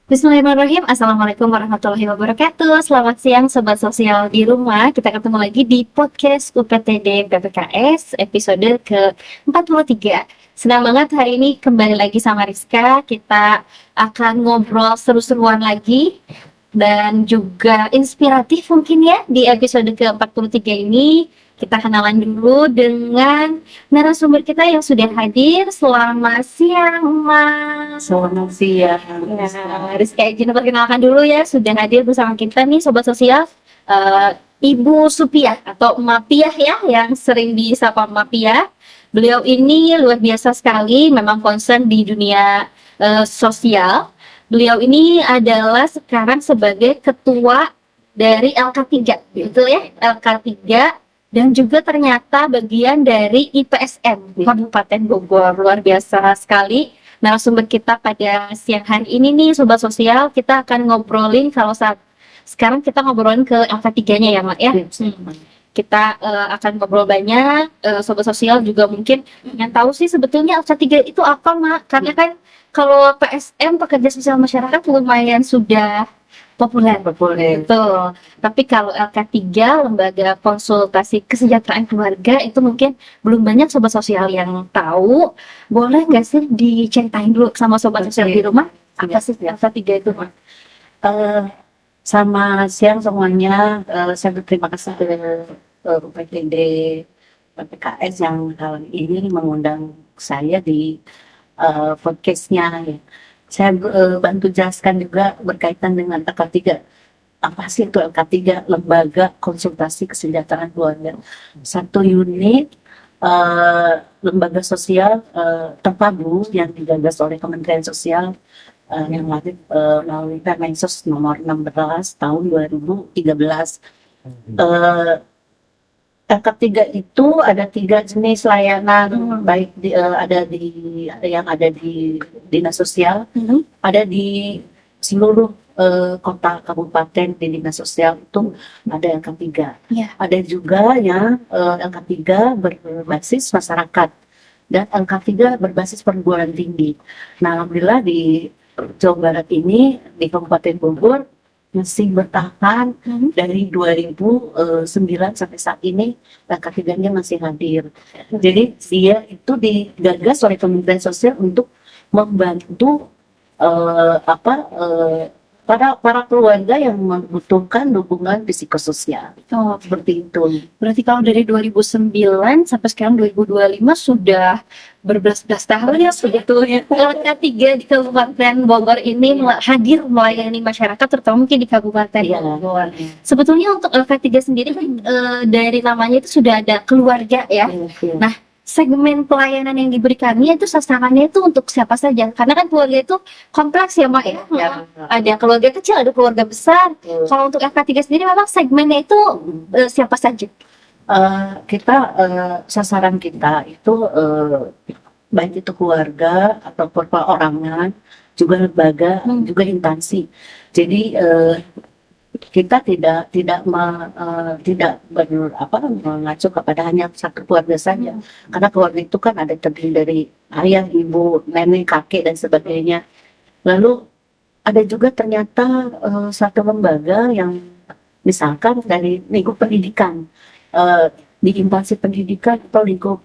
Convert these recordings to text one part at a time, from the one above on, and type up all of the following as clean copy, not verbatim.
Bismillahirrahmanirrahim. Assalamualaikum warahmatullahi wabarakatuh. Selamat siang Sobat Sosial di rumah. Kita ketemu lagi di podcast UPTD PPKS episode ke-43. Senang banget hari ini kembali lagi sama Rizka. Kita akan ngobrol seru-seruan lagi dan juga inspiratif mungkin ya di episode ke-43 ini. Kita kenalan dulu dengan narasumber kita yang sudah hadir. Selamat siang, Mas. Selamat siang. Ya, Rizka izin perkenalkan dulu ya, sudah hadir bersama kita nih Sobat Sosial, Ibu Supiah atau Mapiah ya, yang sering disapa Mapiah. Beliau ini luar biasa sekali, memang concern di dunia sosial. Beliau ini adalah sekarang sebagai ketua dari LK3, betul ya, LK3, dan juga ternyata bagian dari IPSM Kabupaten Bogor. Luar biasa sekali narasumber kita pada siang hari ini nih Sobat Sosial. Kita akan ngobrolin sekarang kita ngobrolin ke LK3-nya ya Mak ya. Kita akan ngobrol banyak, Sobat Sosial juga mungkin yang tahu sih sebetulnya LK3 itu apa Mak, karena kan kalau PSM pekerja sosial masyarakat lumayan sudah populer. Betul. Tapi kalau LK3, Lembaga Konsultasi Kesejahteraan Keluarga, itu mungkin belum banyak Sobat Sosial yang tahu. Boleh nggak sih diceritain dulu sama Sobat Sosial di rumah, apa sih LK3 itu Mak? Selamat siang semuanya. Saya berterima kasih ke UPTD PPKS yang kali ini mengundang saya di podcastnya. Ya. Saya bantu jelaskan juga berkaitan dengan LK3. Apa sih itu LK3? Lembaga Konsultasi Kesejahteraan Keluarga. Satu unit lembaga sosial terpadu yang digagas oleh Kementerian Sosial yang lahir melalui Permensos nomor 16 tahun 2013. LK3 itu ada 3 jenis layanan, baik yang ada di dinas sosial, ada di seluruh kota kabupaten di dinas sosial itu ada LK3. Yeah. Ada juga yang LK3 berbasis masyarakat dan LK3 berbasis perguruan tinggi. Nah, alhamdulillah di Jawa Barat ini di Kabupaten Bogor masih bertahan dari 2009 sampai saat ini LK3-nya masih hadir. Jadi dia itu digagas oleh Kementerian Sosial untuk membantu para keluarga yang membutuhkan dukungan psikososial. Oh, Seperti itu. berarti kalau dari 2009 sampai sekarang 2025 sudah berbelas-belas tahun ya sebetulnya LK3 di Kabupaten Bogor ini hadir melayani masyarakat, terutama mungkin di Kabupaten Bogor. Sebetulnya untuk LK3 sendiri kan dari namanya itu sudah ada keluarga ya. Nah, segmen pelayanan yang diberikannya itu sasarannya itu untuk siapa saja? Karena kan keluarga itu kompleks ya Mak ya. Ada keluarga kecil, ada keluarga besar. Kalau untuk LK3 sendiri memang segmennya itu siapa saja? Kita sasaran kita itu baik itu keluarga atau perorangan, juga lembaga, juga instansi. Jadi kita tidak mengacu kepada hanya satu keluarga saja, karena keluarga itu kan ada terdiri dari ayah, ibu, nenek, kakek dan sebagainya. Lalu ada juga ternyata satu lembaga yang misalkan dari lingkup pendidikan, di instansi pendidikan atau lingkup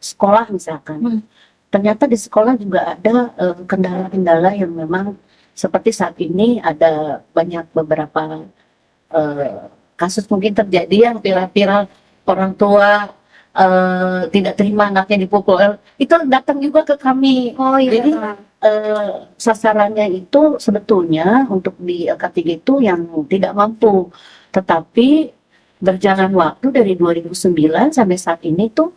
sekolah misalkan. Ternyata di sekolah juga ada kendala-kendala yang memang seperti saat ini ada banyak beberapa kasus mungkin terjadi yang viral-viral, orang tua tidak terima anaknya dipukul. Itu datang juga ke kami. Oh iya. Jadi sasarannya itu sebetulnya untuk di LK3 itu yang tidak mampu, tetapi berjalan waktu dari 2009 sampai saat ini tuh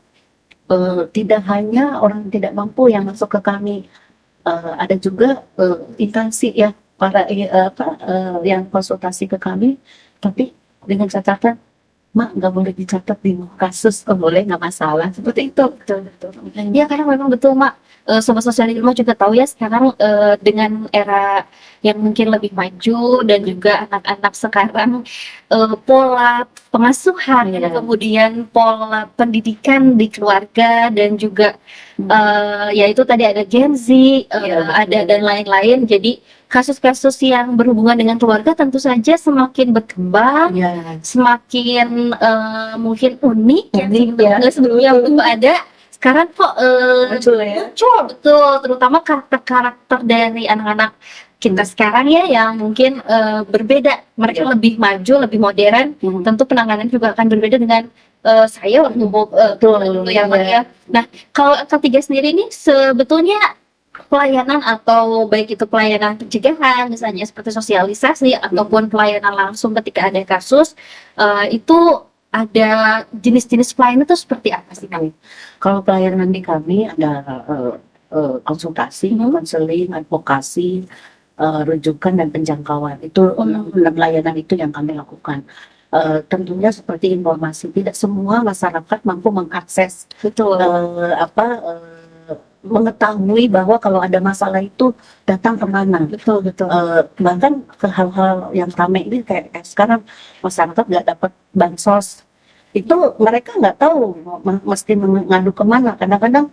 tidak hanya orang tidak mampu yang masuk ke kami, ada juga instansi ya yang konsultasi ke kami, tapi dengan catatan Mak nggak boleh dicatat di kasus, boleh nggak masalah, seperti itu. Betul. Ya karena memang betul Mak, sobat sosial di rumah juga tahu ya sekarang dengan era yang mungkin lebih maju dan juga anak-anak sekarang pola pengasuhan, Iya. kemudian pola pendidikan di keluarga dan juga ya itu tadi ada Gen Z, Iya, betul. ada dan lain-lain. Jadi kasus-kasus yang berhubungan dengan keluarga tentu saja semakin berkembang, Iya. semakin mungkin unik yang Unik, ya. sebelumnya belum ada. Sekarang kok Muncul ya. muncul, betul, terutama karakter-karakter dari anak-anak kita sekarang ya yang mungkin berbeda. Mereka Iya. lebih maju, lebih modern. Tentu penanganan juga akan berbeda dengan saya waktu Betul, dulu ya, Mak, iya. ya. Nah, kalau ketiga sendiri ini sebetulnya pelayanan atau baik itu pelayanan pencegahan misalnya seperti sosialisasi ataupun pelayanan langsung ketika ada kasus, itu ada jenis-jenis pelayanan itu seperti apa sih, Kak? Kalau pelayanan di kami ada konsultasi, konseling, advokasi, rujukan dan penjangkauan. Itu enam layanan itu yang kami lakukan. Tentunya seperti informasi, tidak semua masyarakat mampu mengakses Betul. mengetahui bahwa kalau ada masalah itu datang kemana. Betul, betul. Bahkan ke hal-hal yang ramai ini kayak sekarang masyarakat nggak dapat bansos, itu mereka nggak tahu mesti mengadu kemana. Kadang-kadang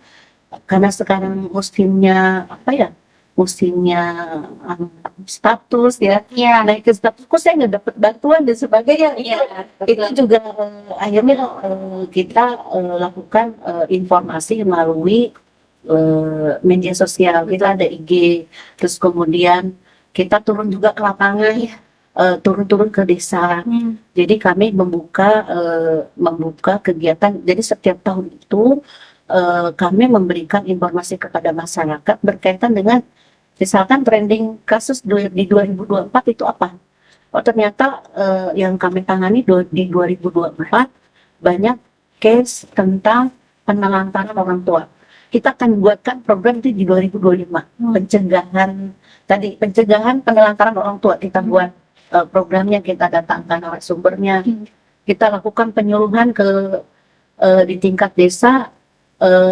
karena sekarang musimnya status ya, Iya. naik ke status, kok saya nggak dapat bantuan dan sebagainya. Iya, Itu juga akhirnya kita lakukan informasi melalui media sosial. Kita ada IG, terus kemudian kita turun juga ke lapangan, turun-turun ke desa. Jadi kami membuka kegiatan. Jadi setiap tahun itu kami memberikan informasi kepada masyarakat berkaitan dengan misalkan trending kasus di 2024 itu apa. Oh ternyata yang kami tangani di 2024 banyak case tentang penelantaran orang tua. Kita akan buatkan program itu di 2025, pencegahan penelantaran orang tua. Kita buat programnya, kita datangkan narasumbernya, kita lakukan penyuluhan di tingkat desa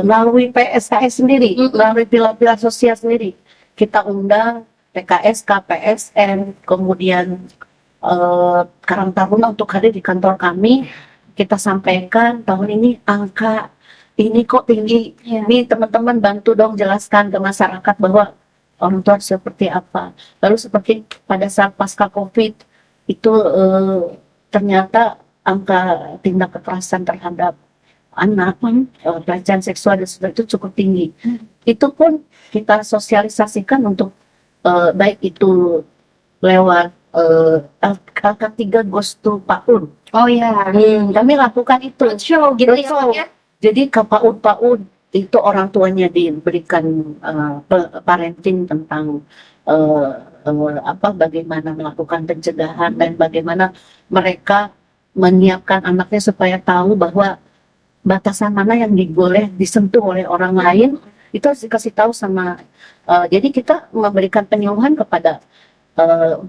melalui PSKS sendiri, melalui pilar-pilar sosial sendiri. Kita undang PKS, KPSN, kemudian Karang Taruna untuk hadir di kantor kami. Kita sampaikan tahun ini angka ini kok tinggi. Ini teman-teman bantu dong jelaskan ke masyarakat bahwa orang tua seperti apa. Lalu seperti pada saat pasca COVID itu ternyata angka tindak kekerasan terhadap anak, pelecehan seksual dan sebagainya itu cukup tinggi. Itu pun kita sosialisasikan untuk baik itu lewat K3 Goes to PAUD. Oh ya. Kami lakukan itu. Roadshow gitu ya, Pak, ya? Jadi ke PAUD itu orang tuanya diberikan parenting tentang bagaimana melakukan pencegahan dan bagaimana mereka menyiapkan anaknya supaya tahu bahwa batasan mana yang boleh disentuh oleh orang lain, itu harus dikasih tahu sama. Jadi kita memberikan penyuluhan kepada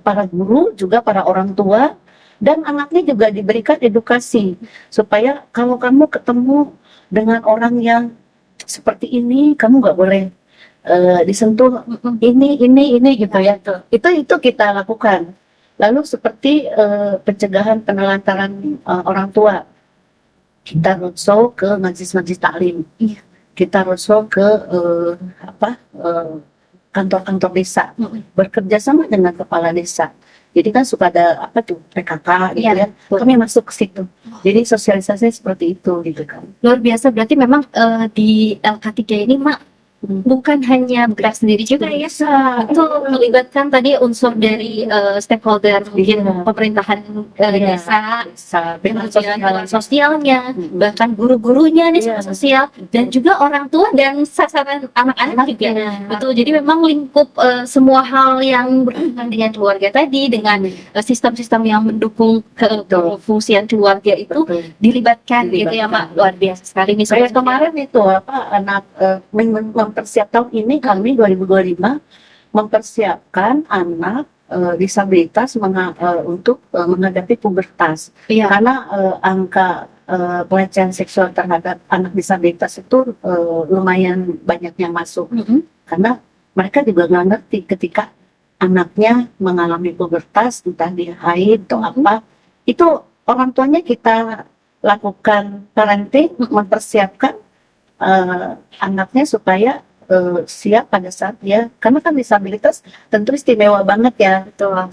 para guru, juga para orang tua, dan anaknya juga diberikan edukasi supaya kalau kamu ketemu dengan orang yang seperti ini, kamu nggak boleh disentuh ini gitu ya. Itu kita lakukan. Lalu seperti pencegahan penelantaran orang tua, kita roadshow ke majelis-majelis taklim, kita roadshow ke kantor-kantor desa, bekerja sama dengan kepala desa. Jadi kan suka ada PKK gitu ya. Kami masuk ke situ. Jadi sosialisasinya seperti itu gitu kan. Luar biasa, berarti memang di LK3 ini, Mak, bukan hanya bergerak sendiri juga ya, itu melibatkan tadi unsur dari stakeholder, mungkin pemerintahan desa, kemudian sosialnya, bahkan guru-gurunya nih sosial, dan juga orang tua dan sasaran anak-anak juga. Betul, jadi memang lingkup semua hal yang berhubungan dengan keluarga tadi, dengan sistem-sistem yang mendukung kefungsian keluarga itu dilibatkan gitu ya, Mak. Luar biasa sekali nih. Saya kemarin itu anak mempersiapkan tahun ini kami 2025 mempersiapkan anak disabilitas untuk menghadapi pubertas. Karena angka pelecehan seksual terhadap anak disabilitas itu lumayan banyak yang masuk, karena mereka juga nggak ngerti ketika anaknya mengalami pubertas, entah dia haid atau apa, itu orang tuanya kita lakukan parenting, mempersiapkan anaknya supaya siap pada saat dia, karena kan disabilitas tentu istimewa banget ya,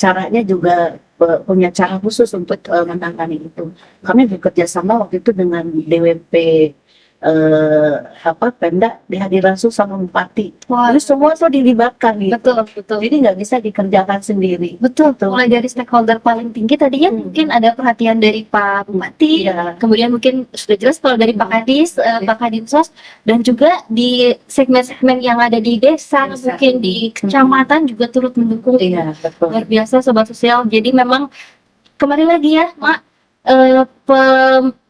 caranya juga punya cara khusus untuk menangani itu. Kami bekerja sama waktu itu dengan DWP Pemda, dihadir langsung sama Bupati. Wah, Jadi semua tuh dilibatkan gitu. betul. Jadi nggak bisa dikerjakan sendiri. Betul, Betul. mulai dari stakeholder paling tinggi tadinya mungkin ada perhatian dari Pak Bupati, Iya. kemudian mungkin sudah jelas kalau dari Pak Kadis, Pak Kadinsos, dan juga di segmen-segmen yang ada di desa, Desa. mungkin di kecamatan juga turut mendukung. Iya, betul. Luar biasa Sobat Sosial. Jadi memang kembali lagi ya, Mak,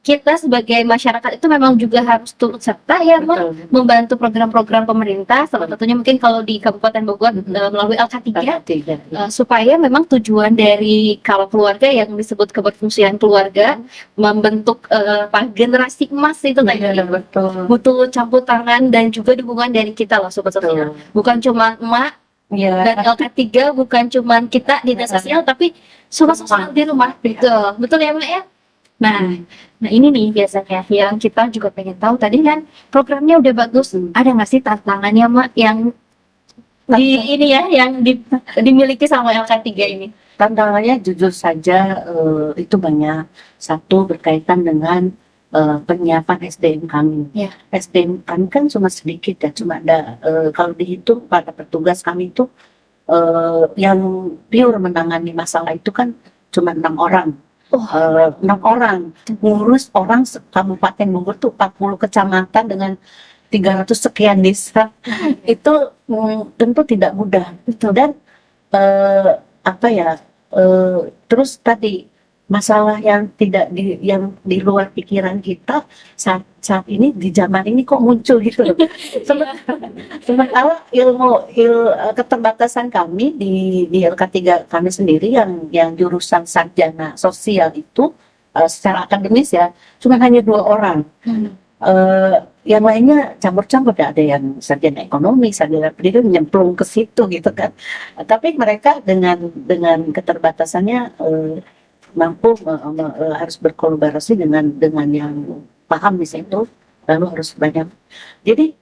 kita sebagai masyarakat itu memang juga harus turut serta ya, Mak, Betul. membantu program-program pemerintah. Salah satunya mungkin kalau di Kabupaten Bogor melalui LK3. Tiga. Supaya memang tujuan dari kalau keluarga yang disebut keberfungsian keluarga membentuk generasi emas itu tadi Iya, betul. butuh campur tangan dan juga dukungan dari kita loh Sobat Sosial. Bukan cuma emak Iya. dan LK3, bukan cuma kita di desa sosial, tapi Sobat Sosial di rumah. Betul ya Mak ya. Nah ini nih biasanya yang kita juga pengen tahu tadi kan programnya udah bagus, ada nggak sih tantangannya Mak yang ini ya yang dimiliki sama LK3 ini? Tantangannya jujur saja itu banyak. Satu berkaitan dengan penyiapan SDM kami. Ya. SDM kami kan cuma sedikit ya, cuma ada kalau dihitung pada petugas kami itu yang pure menangani masalah itu kan cuma 6 orang. 6 orang ngurus orang Kabupaten Bogor tuh 40 kecamatan dengan 300 sekian desa. Itu tentu tidak mudah. Dan terus tadi masalah yang tidak yang di luar pikiran kita saat ini di zaman ini kok muncul gitu loh. Sementara keterbatasan kami di LK3 kami sendiri yang jurusan sarjana sosial itu secara akademis ya cuma hanya 2 orang. Yang lainnya campur-campur, ada yang sarjana ekonomi, sarjana pendidikan nyemplung ke situ gitu kan. Tapi mereka dengan keterbatasannya mampu harus berkolaborasi dengan yang paham di situ, lalu harus banyak. Jadi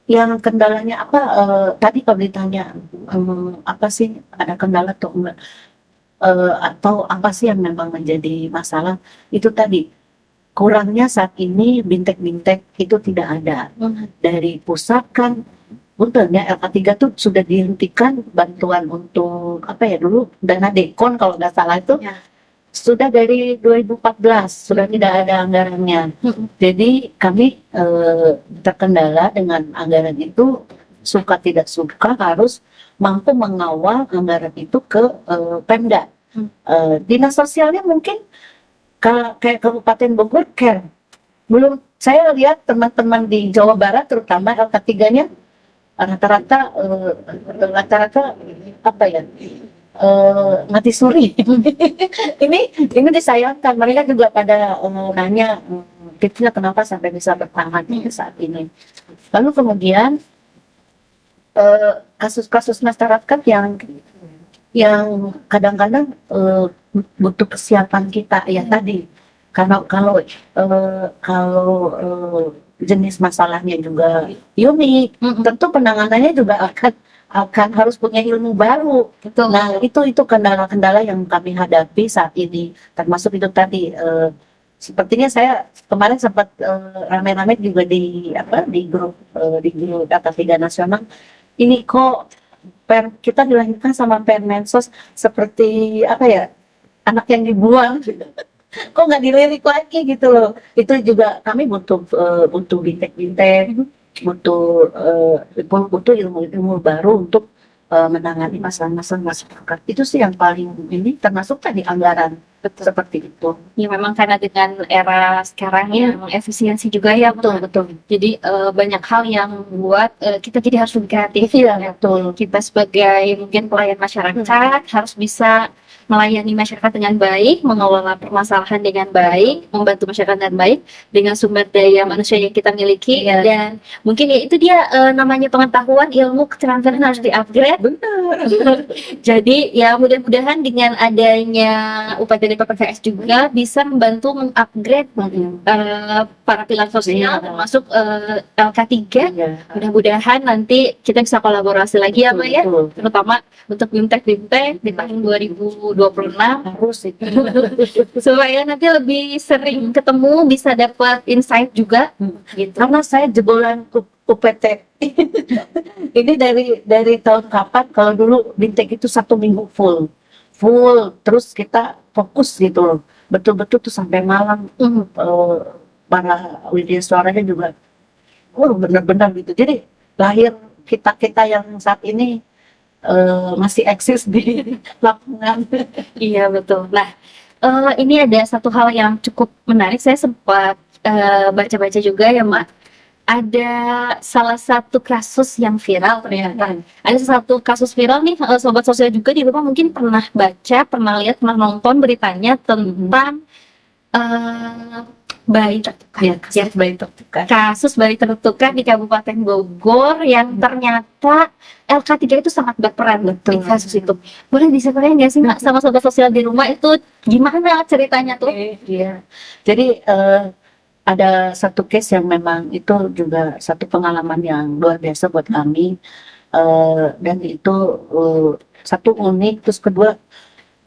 yang kendalanya apa? Tadi kalau ditanya apa sih ada kendala atau enggak, atau apa sih yang memang menjadi masalah, itu tadi kurangnya saat ini bintek-bintek itu tidak ada dari pusat kan. Untungnya LK3 tuh sudah dihentikan bantuan untuk dulu dana dekon kalau nggak salah itu sudah dari 2014 sudah tidak ada anggarannya. Jadi kami terkendala dengan anggaran itu, suka tidak suka harus mampu mengawal anggaran itu ke Pemda. Dinas sosialnya mungkin kayak Kabupaten Bogor care. Belum, saya lihat teman-teman di Jawa Barat terutama LK3-nya rata-rata mati suri. ini disayangkan, mereka juga pada nanya kita kenapa sampai bisa bertahan saat ini. Lalu kemudian kasus-kasus masyarakat yang kadang-kadang butuh persiapan kita ya tadi, karena kalau jenis masalahnya juga unik, tentu penanganannya juga akan harus punya ilmu baru. Betul. Nah itu kendala-kendala yang kami hadapi saat ini, termasuk itu tadi sepertinya saya kemarin sempat rame-rame juga di grup data 3 nasional ini, kok kita dilahirkan sama Permensos seperti anak yang dibuang kok nggak dilirik lagi gitu loh. Itu juga kami butuh bintek-bintek, butuh ilmu baru untuk menangani masalah-masalah masyarakat. Itu sih yang paling ini, termasuk tadi anggaran. Seperti itu. Ya memang karena dengan era sekarang yang efisiensi juga ya. Betul. Jadi banyak hal yang buat kita jadi harus lebih kreatif. Iya, betul. Kita sebagai mungkin pelayan masyarakat harus bisa melayani masyarakat dengan baik, mengelola permasalahan dengan baik, membantu masyarakat dengan baik dengan sumber daya manusia yang kita miliki. Iya. Dan mungkin ya itu dia namanya pengetahuan, ilmu, keterampilan harus di-upgrade. Benar. Jadi ya mudah-mudahan dengan adanya upaya dari PPKS juga bisa membantu mengupgrade para pilar sosial Iya. termasuk LK3. Iya. Mudah-mudahan nanti kita bisa kolaborasi lagi ya, Mbak ya, Betul. terutama untuk BIMTEK di tahun 2026 Harus itu. supaya nanti lebih sering ketemu, bisa dapat insight juga gitu. Karena saya jebolan UPT. Ini dari tahun kapan? Kalau dulu Bintek itu 1 minggu full, terus kita fokus gitu loh, betul-betul tuh sampai malam. Para widya suaranya juga, benar-benar gitu. Jadi lahir kita yang saat ini masih eksis di lapangan. Iya betul. Nah, ini ada satu hal yang cukup menarik. Saya sempat baca-baca juga ya, Mak. Ada salah satu kasus yang viral ternyata. Ada satu kasus viral nih, sobat sosial juga di rumah mungkin pernah baca, pernah lihat, pernah nonton beritanya tentang bayi tertukar. Ya, kasus bayi tertukar. Kasus bayi tertukar di Kabupaten Bogor yang ternyata LK3 itu sangat berperan di kasus itu. Boleh diceritain nggak sih, Mak, sama sobat sosial di rumah itu gimana ceritanya tuh? Iya. Jadi ada satu case yang memang itu juga satu pengalaman yang luar biasa buat kami. Dan itu satu unik, terus kedua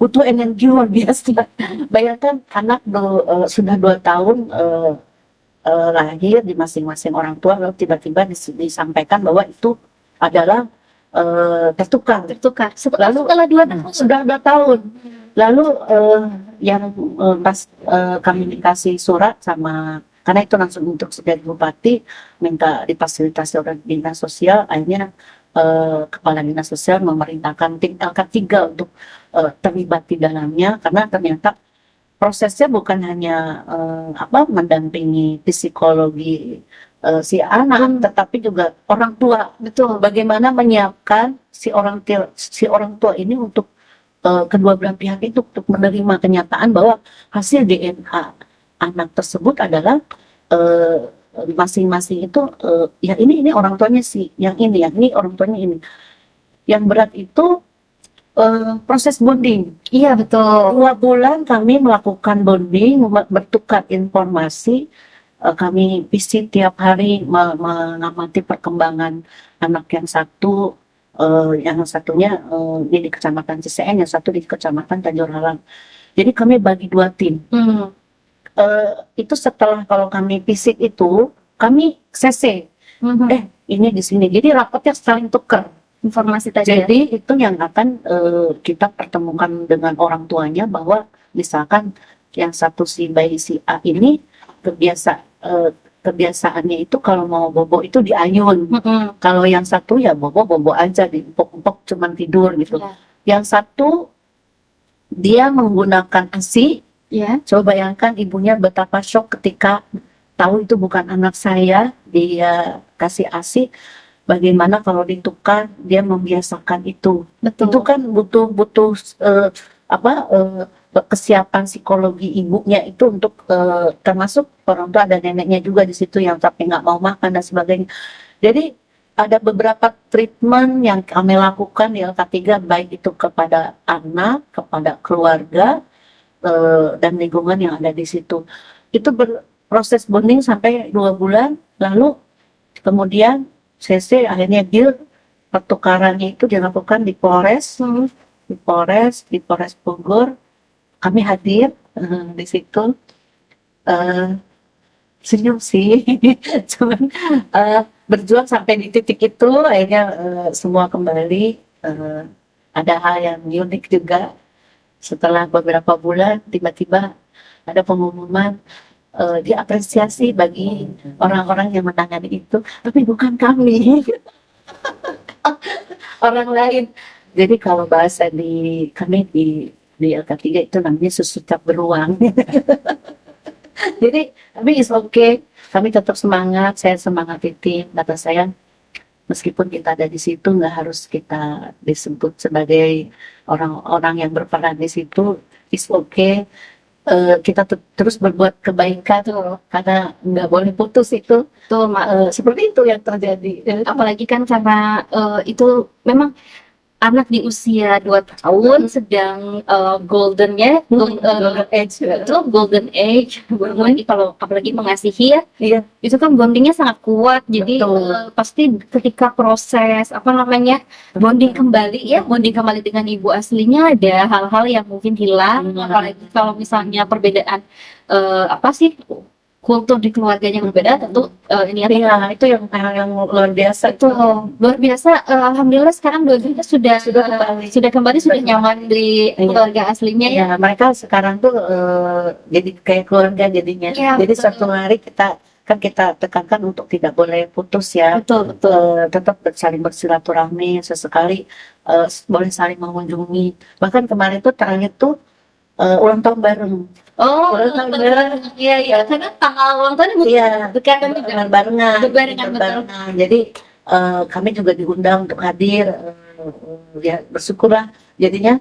butuh energi luar biasa. Bayangkan anak sudah 2 tahun lahir di masing-masing orang tua, lalu tiba-tiba disampaikan bahwa itu adalah tertukar. Lalu setelah 2 tahun. Sudah 2 tahun. Lalu yang pas kami dikasih surat sama, karena itu langsung untuk dari bupati minta difasilitasi oleh dinas sosial, akhirnya kepala dinas sosial memerintahkan tim LK3 untuk terlibat di dalamnya, karena ternyata prosesnya bukan hanya mendampingi psikologi si anak, tetapi juga orang tua. Betul. Bagaimana menyiapkan si orang tua ini untuk kedua belah pihak itu untuk menerima kenyataan bahwa hasil DNA anak tersebut adalah masing-masing itu ya ini orang tuanya sih, yang ini orang tuanya ini. Yang berat itu proses bonding. Iya betul. 2 bulan kami melakukan bonding, bertukar informasi. Kami visit tiap hari mengamati perkembangan anak yang satu, yang satunya di Kecamatan Ciseeng, yang satu di Kecamatan Tanjung Halang. Jadi kami bagi 2 tim. Itu setelah kalau kami visit itu, kami CC. Ini di sini. Jadi rapotnya saling tukar Informasi tadi. Jadi itu yang akan kita pertemukan dengan orang tuanya, bahwa misalkan yang satu si bayi si A ini kebiasaannya itu kalau mau bobo itu diayun. Kalau yang satu ya bobo aja, diempok-empok cuman tidur gitu. Yang satu dia menggunakan ASI. Coba bayangkan ibunya betapa shock ketika tahu itu bukan anak saya, dia kasih ASI. Bagaimana kalau ditukar, dia membiasakan itu. Betul. Itu kan butuh kesiapan psikologi ibunya itu untuk termasuk orang tua, ada neneknya juga di situ yang tapi nggak mau makan dan sebagainya. Jadi ada beberapa treatment yang kami lakukan di LK3, baik itu kepada anak, kepada keluarga, dan lingkungan yang ada di situ. Itu berproses bonding sampai 2 bulan, lalu kemudian CC akhirnya deal pertukarannya itu dilakukan di Polres, di Polres Bogor. Kami hadir di situ, senyum sih, cuman berjuang sampai di titik itu, akhirnya semua kembali. Ada hal yang unik juga, setelah beberapa bulan tiba-tiba ada pengumuman diapresiasi bagi orang-orang yang menangani itu, tapi bukan kami, orang lain. Jadi kalau bahasa kami di LK3 itu namanya susu cap beruang. Jadi tapi is okay, kami tetap semangat, saya semangat tim, kata saya meskipun kita ada di situ nggak harus kita disebut sebagai orang-orang yang berperan di situ. It's okay. Kita terus berbuat kebaikan karena nggak boleh putus itu. Betul, Mak. Seperti itu yang terjadi. Apalagi kan karena itu memang anak di usia 2 tahun sedang goldennya, Golden age. itu golden age, apalagi kalau apalagi mengasihi ya, Iya, itu kan bondingnya sangat kuat. Jadi betul. pasti ketika proses apa namanya bonding kembali dengan ibu aslinya, ada hal-hal yang mungkin hilang, apalagi kalau misalnya perbedaan apa sih, kultur di keluarganya berbeda, tentu ini ya. Iya, itu yang luar biasa Itu luar biasa. Alhamdulillah sekarang dua-duanya sudah sudah kembali. sudah nyaman di Iya. keluarga aslinya ya. Ya, mereka sekarang tuh jadi kayak keluarga jadinya. Iya, Jadi betul. suatu hari kita tekankan untuk tidak boleh putus ya. Betul, betul. Tetap saling bersilaturahmi, sesekali boleh saling mengunjungi. Bahkan kemarin tuh terakhir tuh ulang tahun bareng. Oh, Ulang tahun bareng. iya, iya. Karena tanggal ulang tahun Iya, berdekatan juga. barengan. Berbarengan, betul. Barengan. Jadi kami juga diundang untuk hadir. Ya bersyukurlah. Jadinya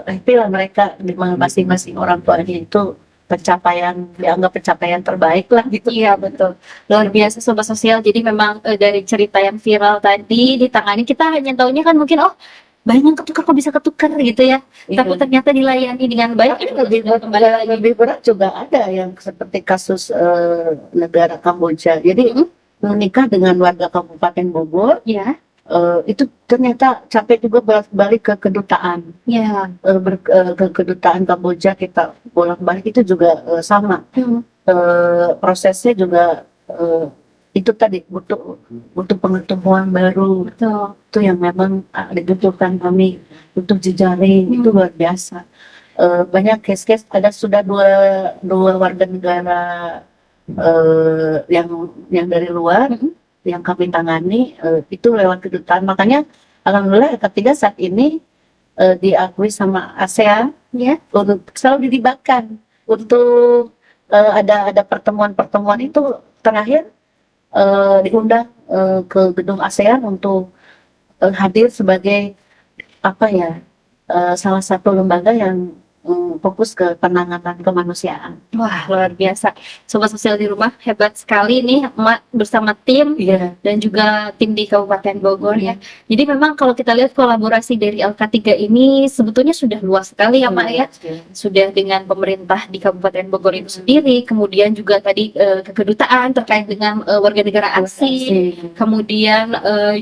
happy lah mereka di masing-masing orang tuanya itu dianggap pencapaian terbaik lah gitu. Iya, betul. Luar biasa Sobat Sosial. Jadi memang dari cerita yang viral tadi ditangani, kita hanya taunya kan mungkin banyak ketukar, kok bisa ketukar gitu ya. Tapi Iya. ternyata dilayani dengan baik. Tapi lebih berat juga ada yang seperti kasus negara Kamboja. Jadi menikah dengan warga Kabupaten Bogor, Ya, itu ternyata capek juga balik ke kedutaan. ya. Ke kedutaan Kamboja kita bolak-balik itu juga sama. Prosesnya juga itu tadi butuh pengetahuan baru. Betul. Itu yang memang dibutuhkan kami untuk jejaring. Itu luar biasa. Banyak case-case, ada sudah dua warga negara yang dari luar yang kami tangani, itu lewat kedutaan. Makanya alhamdulillah ketiga saat ini diakui sama ASEAN Ya. untuk selalu dilibatkan untuk ada pertemuan itu terakhir diundang ke gedung ASEAN untuk hadir sebagai apa ya, salah satu lembaga yang fokus ke penanganan kemanusiaan. Wah, luar biasa. Sobat Sosial di rumah, hebat sekali nih Emak bersama tim Iya. dan juga tim di Kabupaten Bogor ya. Jadi memang kalau kita lihat kolaborasi dari LK3 ini sebetulnya sudah luas sekali ya Mak ya. Sudah dengan pemerintah di Kabupaten Bogor itu sendiri, kemudian juga tadi ke kedutaan terkait dengan warga negara asing, kemudian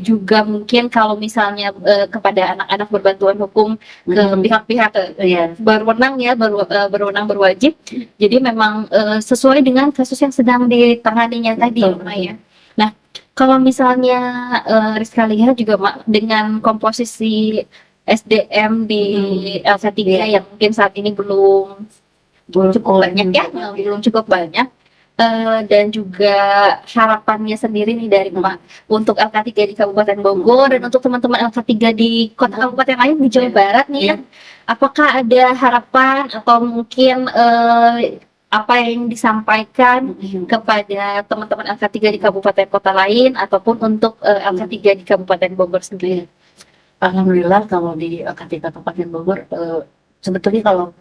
juga mungkin kalau misalnya kepada anak-anak berbantuan hukum ke pihak-pihak berwenang ya, berwenang berwajib. Jadi memang sesuai dengan kasus yang sedang ditanganinya tadi ya, Mak ya. Nah, kalau misalnya Rizka lihat juga Mak, dengan komposisi SDM di LK3 yang mungkin saat ini belum cukup banyak ya, belum cukup banyak. Dan juga harapannya sendiri nih dari Mak untuk LK3 di Kabupaten Bogor dan untuk teman-teman LK3 di kota kabupaten lain di Jawa Barat nih ya, apakah ada harapan atau mungkin apa yang disampaikan kepada teman-teman LK3 di kabupaten kota lain ataupun untuk LK3 di Kabupaten Bogor sendiri? Alhamdulillah kalau di LK3 Kabupaten Bogor sebetulnya kalau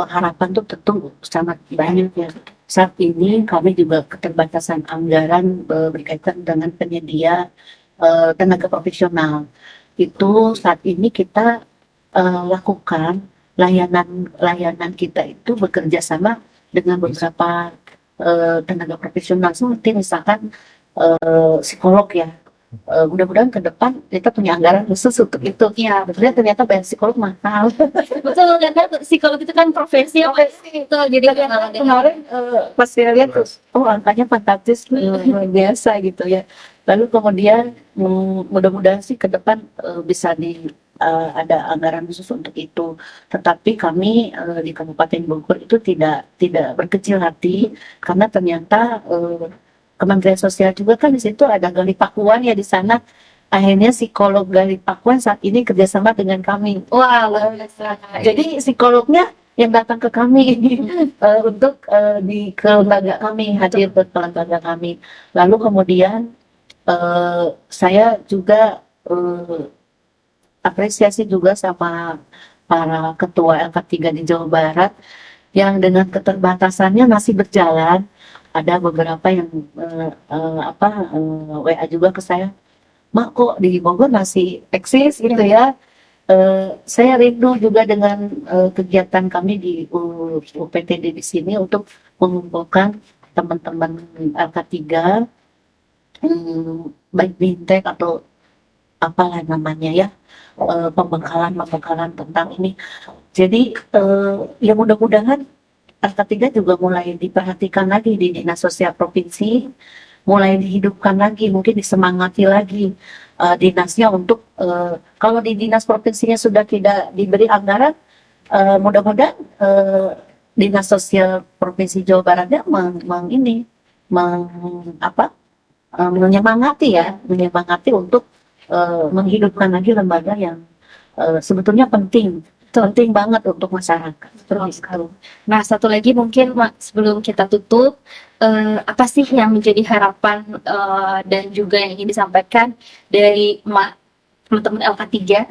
harapan tuh tentu sangat banyak ya. Saat ini kami juga keterbatasan anggaran berkaitan dengan penyedia tenaga profesional. Itu saat ini kita lakukan layanan kita itu bekerja sama dengan beberapa tenaga profesional seperti misalkan psikolog ya. Mudah-mudahan ke depan kita punya anggaran khusus untuk itu. Ya, betul, ternyata bayar psikolog mahal. Betul, karena psikolog itu kan profesi apa sih itu. Jadi kemarin pas saya lihat terus, angkanya fantastis, luar biasa gitu ya. Lalu kemudian mudah-mudahan sih ke depan bisa ada anggaran khusus untuk itu. Tetapi kami di Kabupaten Bogor itu tidak berkecil hati karena ternyata Kementerian Sosial juga kan di situ ada Gali Pakuan ya di sana. Akhirnya psikolog Gali Pakuan saat ini kerjasama dengan kami. wah, luar biasa. Jadi psikolognya yang datang ke kami untuk ke lembaga kami, hadir ke lembaga kami. Lalu kemudian saya juga apresiasi juga sama para ketua LK3 di Jawa Barat yang dengan keterbatasannya masih berjalan. Ada beberapa yang WA juga ke saya, Mak kok di Bogor masih eksis gitu ya. Saya rindu juga dengan kegiatan kami di UPTD di sini untuk mengumpulkan teman-teman LK3, baik Bintek atau apalah namanya ya, pembekalan tentang ini. Jadi ya mudah-mudahan LK3 juga mulai diperhatikan lagi di Dinas Sosial Provinsi, mulai dihidupkan lagi, mungkin disemangati lagi dinasnya untuk kalau di dinas provinsinya sudah tidak diberi anggaran, mudah-mudahan Dinas Sosial Provinsi Jawa Baratnya menyemangati untuk menghidupkan lagi lembaga yang sebetulnya penting banget untuk masyarakat. Terus kalau. Nah, satu lagi mungkin Mak, sebelum kita tutup, apa sih yang menjadi harapan dan juga yang ingin disampaikan dari Mak, teman-teman LK3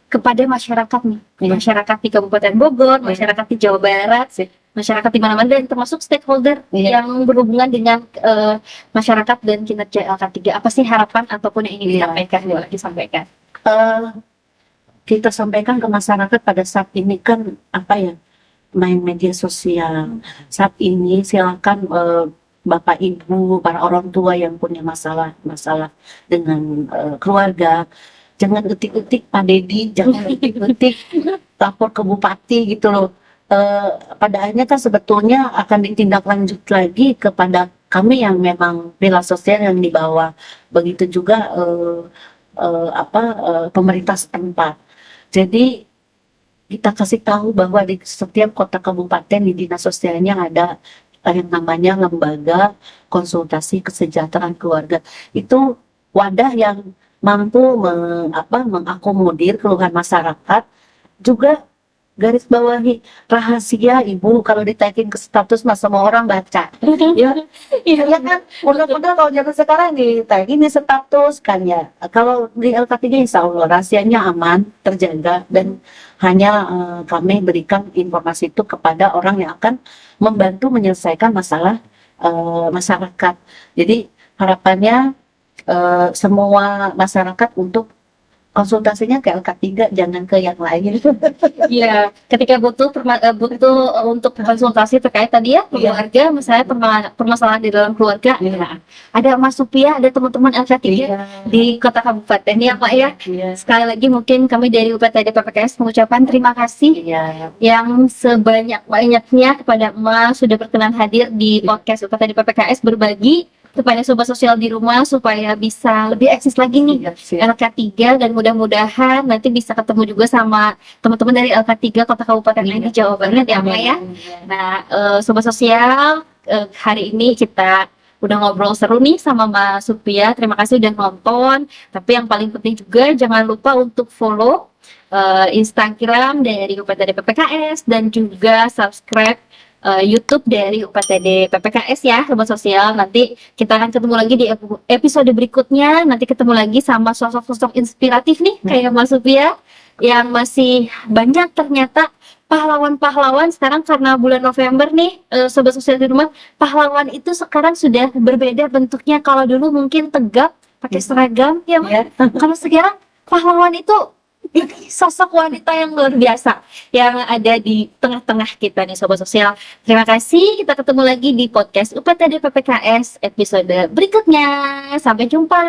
kepada masyarakat nih, masyarakat di Kabupaten Bogor, masyarakat di Jawa Barat, masyarakat di mana-mana dan termasuk stakeholder yang berhubungan dengan masyarakat dan kinerja LK3. Apa sih harapan ataupun yang ingin disampaikan? Kita sampaikan ke masyarakat pada saat ini kan main media sosial. Saat ini silakan Bapak Ibu, para orang tua yang punya masalah dengan keluarga, jangan ketik-ketik Pak Dedi, jangan ketik-ketik lapor ke bupati gitu loh. Pada akhirnya kan sebetulnya akan ditindaklanjut lagi kepada kami yang memang pilar sosial yang di bawah. Begitu juga pemerintah setempat. Jadi kita kasih tahu bahwa di setiap kota kabupaten di dinas sosialnya ada yang namanya lembaga konsultasi kesejahteraan keluarga. Itu wadah yang mampu mengakomodir keluhan masyarakat, juga garis bawahi rahasia Ibu, kalau ditagih ke status mah semua orang baca. Ya kan, mudah-mudahan kalau zaman sekarang ditagih di status kan ya. Kalau di LK3 insya Allah rahasianya aman, terjaga, dan hanya kami berikan informasi itu kepada orang yang akan membantu menyelesaikan masalah masyarakat. Jadi harapannya semua masyarakat untuk konsultasinya ke LK3, jangan ke yang lain. Iya, ketika butuh untuk konsultasi terkait tadi ya keluarga, misalnya permasalahan di dalam keluarga, ada Mas Supia, ada teman-teman LK3 di kota kabupaten ya Pak ya. Sekali lagi mungkin kami dari UPTD PPKS mengucapkan terima kasih yang sebanyak-banyaknya kepada Mas sudah berkenan hadir di podcast UPTD PPKS, berbagi kepada sobat sosial di rumah supaya bisa lebih eksis lagi nih LK3, dan mudah-mudahan nanti bisa ketemu juga sama teman-teman dari LK3 kota kabupaten lain di Jawa Barat ya Pak ya. Nah, sobat sosial, hari ini kita udah ngobrol seru nih sama Mas Supia. Terima kasih udah nonton. Tapi yang paling penting juga jangan lupa untuk follow Instagram dari UPTD PPKS dan juga subscribe YouTube dari UPTD PPKS ya, sobat sosial. Nanti kita akan ketemu lagi di episode berikutnya. Nanti ketemu lagi sama sosok-sosok inspiratif nih kayak Mas Supia, yang masih banyak ternyata pahlawan-pahlawan sekarang karena bulan November nih, sobat sosial di rumah. Pahlawan itu sekarang sudah berbeda bentuknya. Kalau dulu mungkin tegap pakai seragam ya, kalau sekarang pahlawan itu sosok wanita yang luar biasa yang ada di tengah-tengah kita nih sobat sosial. Terima kasih, kita ketemu lagi di podcast UPTD PPKS episode berikutnya. Sampai jumpa.